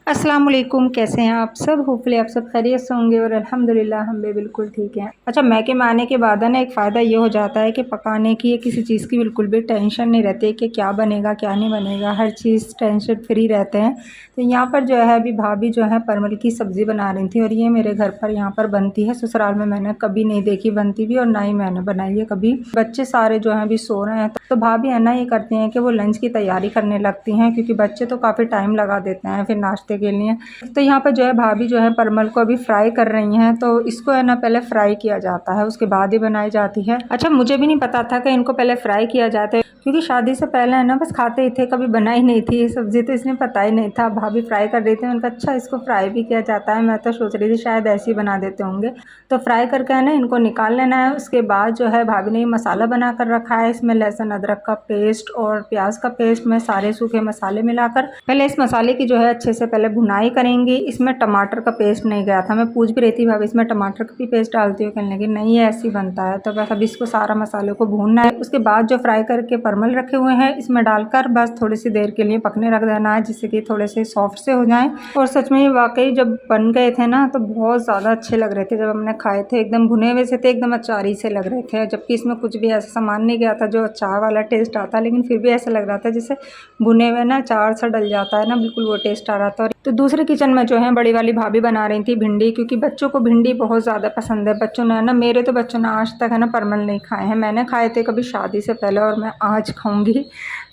अस्सलाम वालेकुम, कैसे हैं आप सब। होपफुली आप सब खैरियत से होंगे और अल्हम्दुलिल्लाह हम भी बिल्कुल ठीक हैं। अच्छा, मैके में आने के बाद है ना एक फ़ायदा ये हो जाता है कि पकाने की या किसी चीज़ की बिल्कुल भी टेंशन नहीं रहती है कि क्या बनेगा क्या नहीं बनेगा, हर चीज़ टेंशन फ्री रहते हैं। तो यहाँ पर जो है अभी भाभी जो है परवल की सब्ज़ी बना रही थी और ये मेरे घर पर यहाँ पर बनती है। ससुराल में मैंने कभी नहीं देखी बनती भी और ना ही मैंने बनाई है कभी। बच्चे सारे जो हैं अभी सो रहे हैं तो भाभी है ना ये करती हैं कि वो लंच की तैयारी करने लगती हैं, क्योंकि बच्चे तो काफ़ी टाइम लगा देते हैं फिर नाश्ते के लिए। तो यहाँ पर जो है भाभी जो है परमल को अभी फ्राई कर रही हैं। तो इसको है ना पहले फ्राई किया जाता है, उसके बाद ही बनाई जाती है। अच्छा, मुझे भी नहीं पता था कि इनको पहले फ्राई किया जाता है, क्योंकि शादी से पहले है ना बस खाते ही थे, कभी बनाई नहीं थी ये सब्ज़ी, तो इसलिए पता ही नहीं था। भाभी फ्राई कर रही थी, मैंने कहा अच्छा इसको फ्राई भी किया जाता है, मैं तो सोच रही थी शायद ऐसे ही बना देते होंगे। तो फ्राई करके है ना इनको निकाल लेना है। उसके बाद जो है भाभी ने मसाला बना कर रखा है, इसमें लहसुन अदरक का पेस्ट और प्याज का पेस्ट में सारे सूखे मसाले मिलाकर पहले इस मसाले की जो है अच्छे से पहले भुनाई करेंगे। इसमें टमाटर का पेस्ट नहीं गया था, मैं पूछ भी रही थी भाभी इसमें टमाटर का भी पेस्ट डालती हो, कहने लगी नहीं है ऐसे ही बनता है। तो बस अब इसको सारा मसाले को भूनना है। उसके बाद जो फ्राई करके परमल रखे हुए हैं इसमें डालकर बस थोड़ी सी देर के लिए पकने रख देना है, जिससे कि थोड़े से सॉफ्ट से हो जाएं। और सच में वाकई जब बन गए थे ना तो बहुत ज़्यादा अच्छे लग रहे थे। जब हमने खाए थे एकदम भुने हुए से थे, एकदम अचारी से लग रहे थे, जबकि इसमें कुछ भी ऐसा सामान नहीं गया था जो अचार वाला टेस्ट आता, लेकिन फिर भी ऐसा लग रहा था जैसे भुने हुए ना अचार सा डल जाता है ना, बिल्कुल वो टेस्ट आ रहा था। तो दूसरे किचन में जो है बड़ी वाली भाभी बना रही थी भिंडी, क्योंकि बच्चों को भिंडी बहुत ज़्यादा पसंद है। बच्चों ने ना, मेरे तो बच्चों ने आज तक है ना परमल नहीं खाए हैं, मैंने खाए थे कभी शादी से पहले और मैं आज खाऊंगी।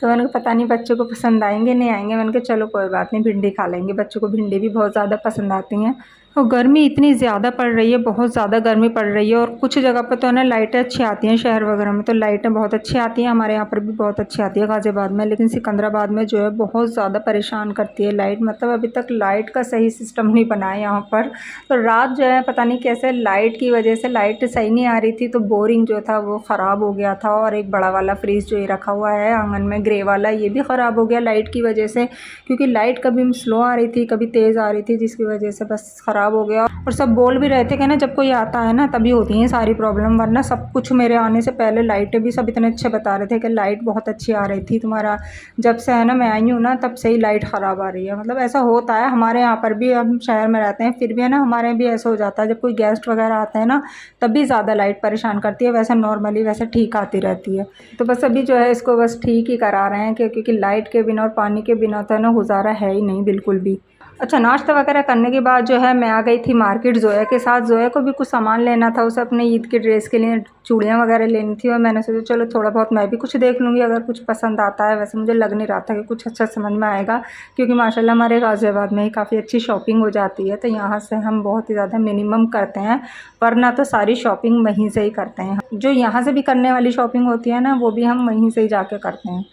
तो मैंने कहा पता नहीं बच्चों को पसंद आएंगे नहीं आएंगे, मैंने कहा चलो कोई बात नहीं भिंडी खा लेंगे, बच्चों को भिंडी भी बहुत ज़्यादा पसंद आती हैं। और गर्मी इतनी ज़्यादा पड़ रही है, बहुत ज़्यादा गर्मी पड़ रही है। और कुछ जगह पर तो है ना लाइटें अच्छी आती हैं, शहर वगैरह में तो लाइटें बहुत अच्छी आती हैं, हमारे यहाँ पर भी बहुत अच्छी आती है गाज़ियाबाद में, लेकिन सिकंदराबाद में जो है बहुत ज़्यादा परेशान करती है लाइट। मतलब अभी तक लाइट का सही सिस्टम नहीं बना है यहाँ पर। तो रात जो है पता नहीं कैसे लाइट की वजह से लाइट सही नहीं आ रही थी, तो बोरिंग जो था वो ख़राब हो गया था। और एक बड़ा वाला फ्रिज जो ये रखा हुआ है आंगन में ग्रे वाला, ये भी ख़राब हो गया लाइट की वजह से, क्योंकि लाइट कभी स्लो आ रही थी कभी तेज़ आ रही थी, जिसकी वजह से बस ख़राब हो गया। और सब बोल भी रहे थे कि ना जब कोई आता है ना तभी होती हैं सारी प्रॉब्लम, वरना सब कुछ मेरे आने से पहले लाइटें भी सब इतने अच्छे बता रहे थे कि लाइट बहुत अच्छी आ रही थी तुम्हारा। जब से है ना मैं आई हूँ ना तब से ही लाइट ख़राब आ रही है। मतलब ऐसा होता है हमारे यहाँ पर भी, हम शहर में रहते हैं फिर भी है ना हमारे यहाँ भी ऐसा हो जाता है, जब कोई गेस्ट वगैरह आते हैं ना तभी ज़्यादा लाइट परेशान करती है, वैसे नॉर्मली वैसे ठीक आती रहती है। तो बस अभी जो है इसको बस ठीक ही करा रहे हैं, क्योंकि लाइट के बिना और पानी के बिना तो है ना गुजारा है ही नहीं बिल्कुल भी। अच्छा, नाश्ता वगैरह करने के बाद जो है मैं आ गई थी मार्केट जोया के साथ। जोया को भी कुछ सामान लेना था, उसे अपने ईद की ड्रेस के लिए चूड़ियाँ वगैरह लेनी थी, और मैंने सोचा चलो थोड़ा बहुत मैं भी कुछ देख लूँगी अगर कुछ पसंद आता है। वैसे मुझे लग नहीं रहा था कि कुछ अच्छा समझ में आएगा, क्योंकि माशाल्लाह हमारे गाज़ियाबाद में ही काफ़ी अच्छी शॉपिंग हो जाती है, तो यहाँ से हम बहुत ही ज़्यादा मिनिमम करते हैं, वरना तो सारी शॉपिंग वहीं से ही करते हैं। जो यहाँ से भी करने वाली शॉपिंग होती है ना वो भी हम वहीं से ही जाके करते हैं।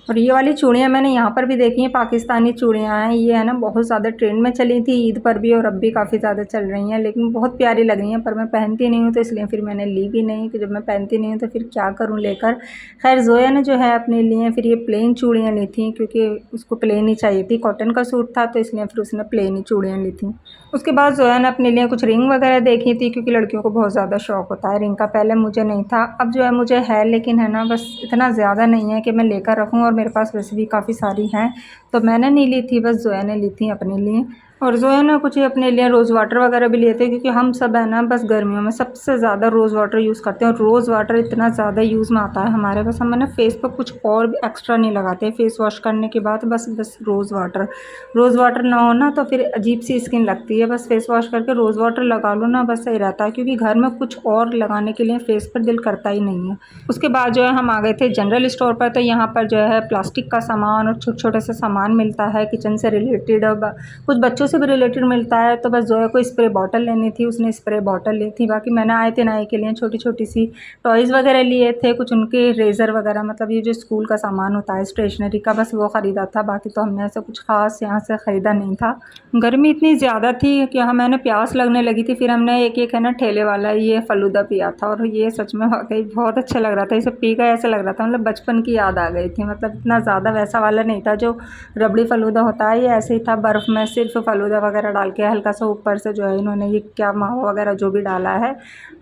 और ये वाली चूड़ियाँ मैंने यहाँ पर भी देखी हैं, पाकिस्तानी चूड़ियाँ हैं, ये है ना बहुत ज़्यादा ट्रेंड में चली थी ईद पर भी और अब भी काफ़ी ज़्यादा चल रही हैं, लेकिन बहुत प्यारी लग रही हैं, पर मैं पहनती नहीं हूँ तो इसलिए फिर मैंने ली भी नहीं, कि जब मैं पहनती नहीं हूँ तो फिर क्या करूँ लेकर। खैर जोया ने जो है अपने लिए फिर ये प्लेन चूड़ियाँ ली थी, क्योंकि उसको प्लेन ही चाहिए थी, कॉटन का सूट था तो इसलिए फिर उसने प्लेन ही चूड़ियाँ ली थी। उसके बाद जोया ने अपने लिए कुछ रिंग वगैरह देखी थी, क्योंकि लड़कियों को बहुत ज़्यादा शौक होता है रिंग का, पहले मुझे नहीं था, अब जो है मुझे है, लेकिन है ना बस इतना ज़्यादा नहीं है कि मैं लेकर रखूँ, और मेरे पास वैसे भी काफ़ी सारी हैं, तो मैंने नहीं ली थी, बस जोया ने ली थी अपने लिए। और जोया ने कुछ अपने लिए रोज़ वाटर वगैरह भी लिए थे, क्योंकि हम सब है ना बस गर्मियों में सबसे ज़्यादा रोज़ वाटर यूज़ करते हैं, और रोज़ वाटर इतना ज़्यादा यूज़ में आता है हमारे, बस हम ना फेस पर कुछ और भी एक्स्ट्रा नहीं लगाते फेस वॉश करने के बाद, बस रोज़ वाटर ना हो ना तो फिर अजीब सी स्किन लगती है, बस फेस वॉश करके रोज़ वाटर लगा लो ना बस सही रहता है, क्योंकि घर में कुछ और लगाने के लिए फेस पर दिल करता ही नहीं है। उसके बाद जो है हम आ गए थे जनरल स्टोर पर, तो यहाँ पर जो है प्लास्टिक का सामान और छोटे छोटे से सामान मिलता है किचन से रिलेटेड, और कुछ बच्चों से भी रिलेटेड मिलता है। तो बस जोया को स्प्रे बॉटल लेनी थी, उसने स्प्रे बॉटल ली थी, बाकी मैंने आए थे नाई के लिए छोटी छोटी सी टॉयज़ वगैरह लिए थे, कुछ उनके रेज़र वगैरह, मतलब ये जो स्कूल का सामान होता है स्टेशनरी का, बस वो ख़रीदा था, बाकी तो हमने ऐसा कुछ ख़ास यहाँ से ख़रीदा नहीं था। गर्मी इतनी ज़्यादा थी कि हाँ मैंने प्यास लगने लगी थी, फिर हमने एक है ना ठेले वाला ये फ़लूदा पिया था, और ये सच में वाकई बहुत अच्छा लग रहा था, इसे पी कर ऐसा लग रहा था मतलब बचपन की याद आ गई थी। मतलब इतना ज़्यादा वैसा वाला नहीं था जो रबड़ी फ़लूदा होता है, ये ऐसे ही था, बर्फ़ में सिर्फ फ़ालूदा वगैरह डाल के हल्का सा ऊपर से जो है इन्होंने ये क्या मावा वगैरह जो भी डाला है,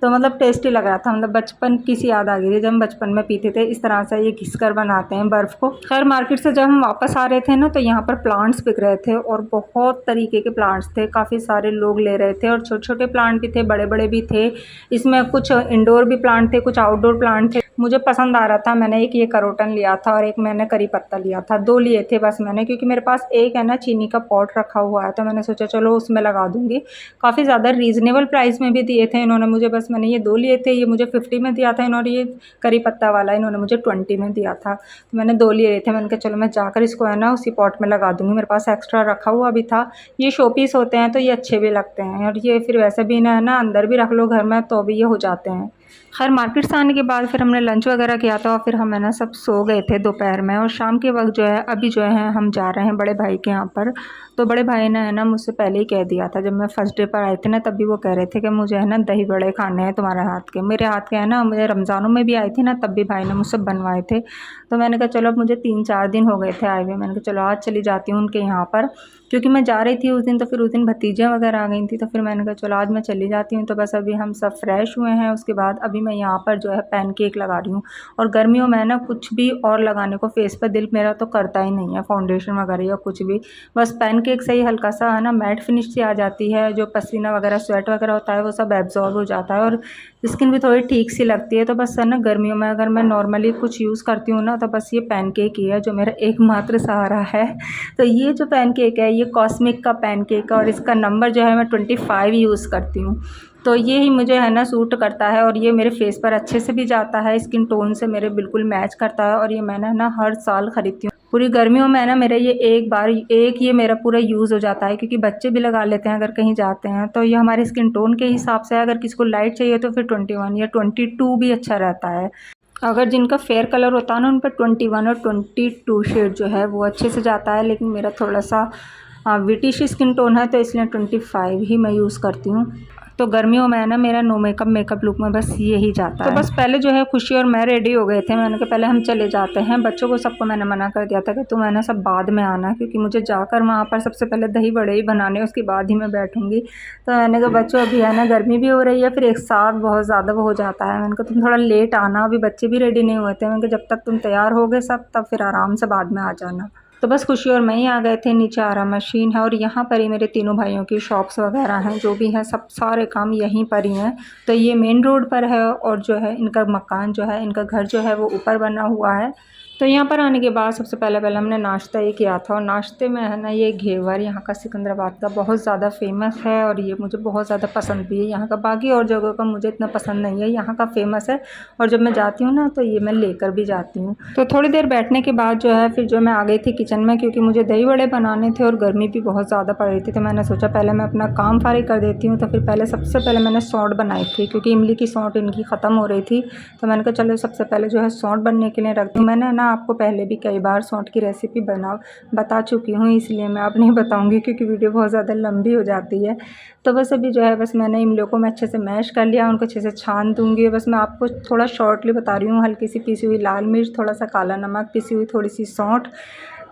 तो मतलब टेस्टी लग रहा था। मतलब बचपन की सी याद आ गई थी जब हम बचपन में पीते थे। इस तरह से ये घिस कर बनाते हैं बर्फ़ को। खैर मार्केट से जब हम वापस आ रहे थे ना, तो यहाँ पर प्लांट्स बिक रहे थे और बहुत तरीके के प्लांट्स थे। काफ़ी सारे लोग ले रहे थे और छोटे-छोटे प्लांट भी थे, बड़े-बड़े भी थे। इसमें कुछ इंडोर भी प्लांट थे, कुछ आउटडोर प्लांट थे। मुझे पसंद आ रहा था। मैंने एक ये करोटन लिया था और एक मैंने करी पत्ता लिया था। 2 लिए थे बस मैंने, क्योंकि मेरे पास एक है ना चीनी का पॉट रखा हुआ है, तो मैंने सोचा चलो उसमें लगा दूँगी। काफ़ी ज़्यादा रीज़नेबल प्राइस में भी दिए थे इन्होंने मुझे। बस मैंने ये 2 लिए थे। ये मुझे 50 में दिया था इन्होंने, ये करी पत्ता वाला इन्होंने मुझे 20 में दिया था। तो मैंने 2 लिए थे। मैंने कहा चलो मैं जाकर इसको है ना उसी पॉट में लगा दूँगी। मेरे पास एक्स्ट्रा रखा हुआ भी था। ये शो पीस होते हैं तो ये अच्छे भी लगते हैं, और ये फिर वैसे भी ना है ना अंदर भी रख लो घर में तो भी ये हो जाते हैं। खैर मार्केट से आने के बाद फिर हमने लंच वगैरह किया था और फिर हम है ना सब सो गए थे दोपहर में। और शाम के वक्त जो है अभी जो है हम जा रहे हैं बड़े भाई के यहाँ पर। तो बड़े भाई ने है ना मुझसे पहले ही कह दिया था, जब मैं फर्स्ट डे पर आई थी ना तब भी वो कह रहे थे कि मुझे है ना दही बड़े खाने हैं तुम्हारे हाथ के। मेरे हाथ के है ना, मुझे रमज़ानों में भी आई थी ना तब भी भाई ने मुझसे बनवाए थे। तो मैंने कहा चलो, अब मुझे 3-4 दिन हो गए थे आए हुए। मैंने कहा चलो आज चली जाती हूँ उनके यहाँ पर, क्योंकि मैं जा रही थी उस दिन, तो फिर उस दिन भतीजियाँ वगैरह आ गई थी। तो फिर मैंने कहा चलो आज मैं चली जाती हूँ। तो बस अभी हम सब फ्रेश हुए हैं, उसके बाद अभी मैं यहाँ पर जो है पैनकेक लगा रही हूँ। और गर्मियों में ना कुछ भी और लगाने को फेस पर दिल मेरा तो करता ही नहीं है, फाउंडेशन वगैरह या कुछ भी। बस पैनकेक से ही हल्का सा है ना मैट फिनिश सी आ जाती है, जो पसीना वगैरह स्वेट वगैरह होता है वो सब एब्जॉर्ब हो जाता है और स्किन भी थोड़ी ठीक सी लगती है। तो बस है ना गर्मियों में अगर मैं नॉर्मली कुछ यूज़ करती हूँ ना, तो बस ये पैनकेक ही है जो मेरा एकमात्र सहारा है। तो ये जो पैनकेक है ये कॉस्मिक का पैनकेक है और इसका नंबर जो है मैं 25 यूज़ करती हूँ। तो ये ही मुझे है ना सूट करता है और ये मेरे फेस पर अच्छे से भी जाता है, स्किन टोन से मेरे बिल्कुल मैच करता है। और ये मैंने ना हर साल ख़रीदती हूँ। पूरी गर्मियों में ना मेरा ये एक ये मेरा पूरा यूज़ हो जाता है, क्योंकि बच्चे भी लगा लेते हैं अगर कहीं जाते हैं। तो ये हमारे स्किन टोन के हिसाब से, अगर किसी को लाइट चाहिए तो फिर 21 या 22 भी अच्छा रहता है। अगर जिनका फेयर कलर होता है ना उन पर 21 और 22 शेड जो है वो अच्छे से जाता है, लेकिन मेरा थोड़ा सा विटिश स्किन टोन है तो इसलिए 25 ही मैं यूज़ करती हूँ। तो गर्मियों में है ना मेरा नो मेकअप लुक में बस यही जाता है। तो बस पहले जो है खुशी और मैं रेडी हो गए थे। मैंने कहा पहले हम चले जाते हैं। बच्चों को सबको मैंने मना कर दिया था कि तुम है ना सब बाद में आना, क्योंकि मुझे जाकर वहाँ पर सबसे पहले दही बड़े ही बनाने, उसके बाद ही मैं बैठूँगी। तो मैंने कहा बच्चों अभी है ना गर्मी भी हो रही है, फिर एक साथ बहुत ज़्यादा वो हो जाता है। मैंने कहा तुम थोड़ा लेट आना, अभी बच्चे भी रेडी नहीं हुए थे। मैंने कहा जब तक तुम तैयार हो गए सब, तब फिर आराम से बाद में आ जाना। तो बस खुशी और मैं ही आ गए थे। नीचे आराम मशीन है और यहाँ पर ही मेरे तीनों भाइयों की शॉप्स वगैरह हैं, जो भी हैं सब सारे काम यहीं पर ही हैं। तो ये मेन रोड पर है और जो है इनका मकान जो है, इनका घर जो है वो ऊपर बना हुआ है। तो यहाँ पर आने के बाद सबसे पहले हमने नाश्ता ही किया था और नाश्ते में है ना ये घेवर यहाँ का सिकंदराबाद का बहुत ज़्यादा फेमस है और ये मुझे बहुत ज़्यादा पसंद भी है। यहाँ का बाकी और जगहों का मुझे इतना पसंद नहीं है, यहाँ का फेमस है और जब मैं जाती हूँ ना तो ये मैं लेकर भी जाती हूँ। तो थोड़ी देर बैठने के बाद जो है फिर जो मैं आ गई थी किचन में, क्योंकि मुझे दही बड़े बनाने थे और गर्मी भी बहुत ज़्यादा पड़ रही थी। तो मैंने सोचा पहले मैं अपना काम फारिग कर देती हूँ। तो फिर सबसे पहले मैंने सौंठ बनाई थी, क्योंकि इमली की सौंठ इनकी ख़त्म हो रही थी। तो मैंने कहा चलो सबसे पहले जो है सौंठ बनने के लिए रख दूँ। मैंने ना आपको पहले भी कई बार सौंठ की रेसिपी बता चुकी हूँ, इसलिए मैं अब नहीं बताऊँगी क्योंकि वीडियो बहुत ज़्यादा लंबी हो जाती है। तो बस अभी जो है बस मैंने इमलियों को मैं अच्छे से मैश कर लिया, उनको अच्छे से छान दूँगी। बस मैं आपको थोड़ा शॉर्टली बता रही हूँ। हल्की सी पीसी हुई लाल मिर्च, थोड़ा सा काला नमक, पिसी हुई थोड़ी सी सौंठ,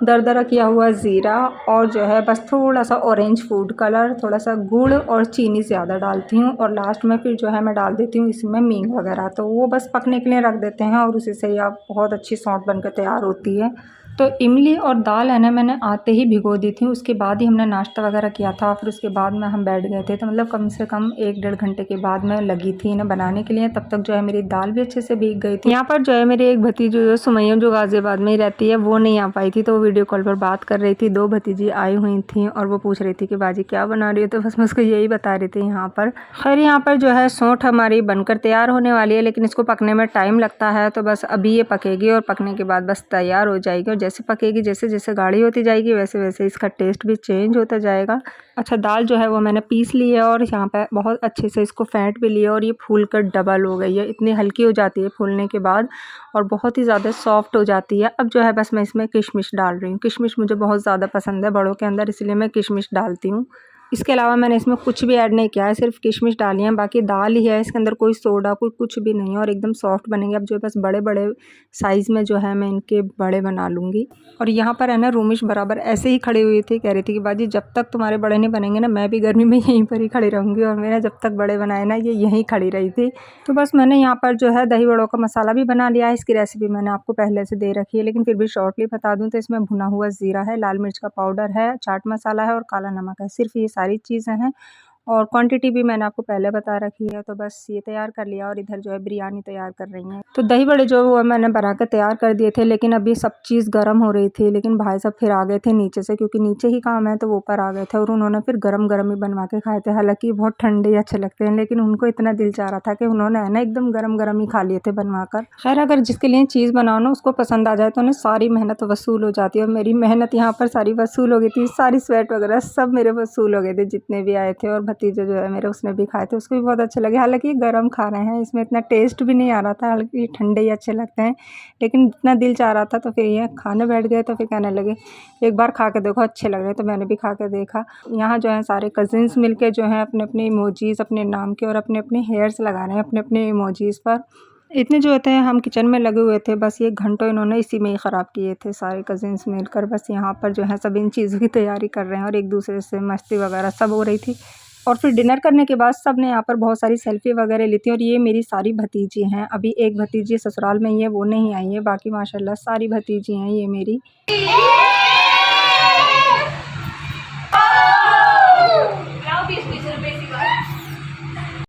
दरदरा किया हुआ ज़ीरा और जो है बस थोड़ा सा ऑरेंज फूड कलर, थोड़ा सा गुड़ और चीनी ज़्यादा डालती हूँ। और लास्ट में फिर जो है मैं डाल देती हूँ इसमें मींग वगैरह। तो वो बस पकने के लिए रख देते हैं और उसी से ही आप बहुत अच्छी सौंठ बनकर तैयार होती है। तो इमली और दाल है ना मैंने आते ही भिगो दी थी, उसके बाद ही हमने नाश्ता वगैरह किया था। फिर उसके बाद में हम बैठ गए थे। तो मतलब कम से कम 1-1.5 घंटे के बाद मैं लगी थी ना बनाने के लिए। तब तक जो है मेरी दाल भी अच्छे से भीग गई थी। यहाँ पर जो है मेरी एक भतीजी जो सुमैया जो गाज़ियाबाद में ही रहती है वो नहीं आ पाई थी, तो वो वीडियो कॉल पर बात कर रही थी। 2 भतीजी आई हुई थी और वो पूछ रही थी कि बाजी क्या बना रही हो। तो बस मैं उसको यही बता रही थी यहाँ पर। खैर यहाँ पर जो है सौंठ हमारी बनकर तैयार होने वाली है, लेकिन इसको पकने में टाइम लगता है। तो बस अभी ये पकेगी और पकने के बाद बस तैयार हो जाएगी। और जैसे पकेगी, जैसे जैसे गाढ़ी होती जाएगी वैसे वैसे इसका टेस्ट भी चेंज होता जाएगा। अच्छा, दाल जो है वो मैंने पीस ली है और यहाँ पे बहुत अच्छे से इसको फेंट भी लिया और ये फूल कर डबल हो गई है। इतनी हल्की हो जाती है फूलने के बाद और बहुत ही ज़्यादा सॉफ्ट हो जाती है। अब जो है बस मैं इसमें किशमिश डाल रही हूँ। किशमिश मुझे बहुत ज़्यादा पसंद है बड़ों के अंदर, इसलिए मैं किशमिश डालती हूँ। इसके अलावा मैंने इसमें कुछ भी ऐड नहीं किया है, सिर्फ किशमिश डाली है, बाकी दाल ही है, इसके अंदर कोई सोडा कोई कुछ भी नहीं है और एकदम सॉफ्ट बनेंगे। अब जो बस बड़े बड़े साइज़ में जो है मैं इनके बड़े बना लूँगी। और यहाँ पर है ना रूमिश बराबर ऐसे ही खड़ी हुई थी, कह रही थी कि बाजी जब तक तुम्हारे बड़े नहीं बनेंगे ना मैं भी गर्मी में यहीं पर ही खड़ी रहूँगी। और मैंने जब तक बड़े बनाए ना ये यहीं खड़ी रही थी। तो बस मैंने यहाँ पर जो है दही बड़ों का मसाला भी बना लिया है। इसकी रेसिपी मैंने आपको पहले से दे रखी है, लेकिन फिर भी शॉर्टली बता दूँ तो इसमें भुना हुआ ज़ीरा है, लाल मिर्च का पाउडर है, चाट मसाला है और काला नमक है। सिर्फ ये सारी चीज़ें हैं और क्वांटिटी भी मैंने आपको पहले बता रखी है। तो बस ये तैयार कर लिया और इधर जो है बिरयानी तैयार कर रही हैं। तो दही बड़े जो वो मैंने बना कर तैयार कर दिए थे, लेकिन अभी सब चीज़ गर्म हो रही थी। लेकिन भाई साहब फिर आ गए थे नीचे से, क्योंकि नीचे ही काम है तो वो ऊपर आ गए थे और उन्होंने फिर गरम गरम ही बनवा के खाए थे। हालांकि बहुत ठंडे ही अच्छे लगते हैं, लेकिन उनको इतना दिल चाह रहा था कि उन्होंने है ना एकदम गरम गरम ही खा लिए थे बनवा कर। खैर अगर जिसके लिए चीज़ बनाओ ना उसको पसंद आ जाए तो उन्हें सारी मेहनत वसूल हो जाती है। और मेरी मेहनत यहाँ पर सारी वसूल हो गई थी, सारी स्वेट वगैरह सब मेरे वसूल हो गए थे जितने भी आए थे। और भतीजे जो है मेरे उसने भी खाए थे, उसको भी बहुत अच्छे लगे। हालांकि ये गरम खा रहे हैं, इसमें इतना टेस्ट भी नहीं आ रहा था, हालांकि ये ठंडे ही अच्छे लगते हैं, लेकिन इतना दिल चाह रहा था तो फिर ये खाने बैठ गए। तो फिर कहने लगे एक बार खा के देखो अच्छे लग रहे हैं, तो मैंने भी खा के देखा। यहाँ जो है सारे कजिन्स मिलके जो है अपने अपने इमोजीज़ अपने नाम के और अपने अपने हेयर्स लगा रहे हैं अपने अपने इमोजीज़ पर। इतने जो थे हम किचन में लगे हुए थे, बस ये घंटों इन्होंने इसी में ही ख़राब किए थे सारे कजिन्स मिलकर। बस यहाँ पर जो है सब इन चीज़ों की तैयारी कर रहे हैं और एक दूसरे से मस्ती वगैरह सब हो रही थी। और फिर डिनर करने के बाद सब ने यहाँ पर बहुत सारी सेल्फ़ी वगैरह ली थी। और ये मेरी सारी भतीजी हैं, अभी एक भतीजी ससुराल में ही है वो नहीं आई है, बाकी माशाल्लाह सारी भतीजी हैं ये मेरी।